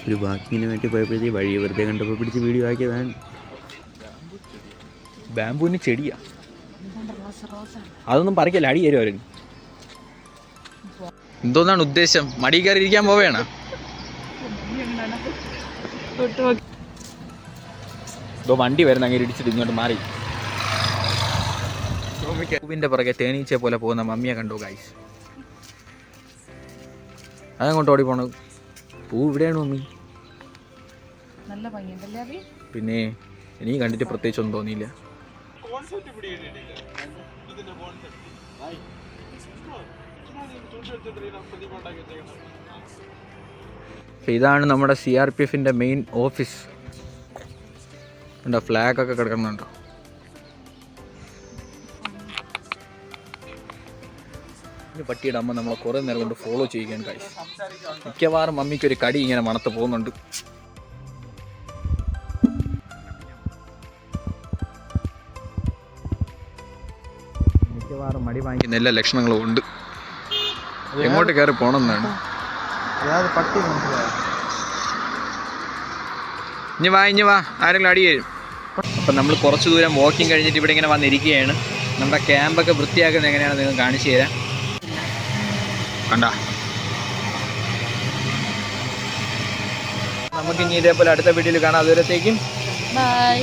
ഒരു ബാക്കിങ്ങിന് വേണ്ടി പോയപ്പോഴത്തേക്ക് വഴി വെറുതെ കണ്ടപ്പോൾ പിടിച്ച് വീഡിയോ ആക്കിയതാണ്. ബാമ്പൂവിന് ചെടിയാ, അതൊന്നും പറിക്കല്ല, അടി തരും അവരും. എന്തോന്നാണ് ഉദ്ദേശം? മടി കയറി ഇരിക്കാൻ പോവേണ? ഇതോ വണ്ടി വരുന്ന അങ്ങനെ ഇടിച്ചിട്ട് ഇങ്ങോട്ട് മാറി. പൂവിൻ്റെ പുറകെ തേനീച്ച പോലെ പോകുന്ന മമ്മിയെ കണ്ടു ഗൈസ്. അതങ്ങോട്ട് ഓടി പോണത്. പൂ ഇവിടെയാണ് മമ്മി. പിന്നെ എനിക്ക് കണ്ടിട്ട് പ്രത്യേകിച്ചൊന്നും തോന്നിയില്ല. ഇതാണ് നമ്മുടെ CRPFൻ്റെ മെയിൻ ഓഫീസ്. ഫ്ലാഗ് ഒക്കെ കിടക്കുന്നുണ്ടോ? പട്ടിയുടെ അമ്മ നമ്മളെ കുറേ നേരം കൊണ്ട് ഫോളോ ചെയ്യാൻ കഴിയും. മിക്കവാറും മമ്മിക്കൊരു കടി ഇങ്ങനെ മണത്ത് പോകുന്നുണ്ട്. മിക്കവാറും മടി വാങ്ങിക്കുന്ന എല്ലാ ലക്ഷണങ്ങളും ഉണ്ട്. എങ്ങോട്ട് കയറി പോകണമെന്നാണ്. ഇനി വാ ആരെങ്കിലും അടി തരും. അപ്പം നമ്മൾ കുറച്ച് ദൂരം വാക്കിങ് കഴിഞ്ഞിട്ട് ഇവിടെ ഇങ്ങനെ വന്നിരിക്കുകയാണ്. നമ്മുടെ ക്യാമ്പൊക്കെ വൃത്തിയാക്കുന്നത് എങ്ങനെയാണെന്ന് നിങ്ങൾ കാണിച്ചു തരാം. കണ്ട, നമുക്കിനി ഇതേപോലെ അടുത്ത വീഡിയോയിൽ കാണാം. അതുവരത്തേക്കും ബൈ.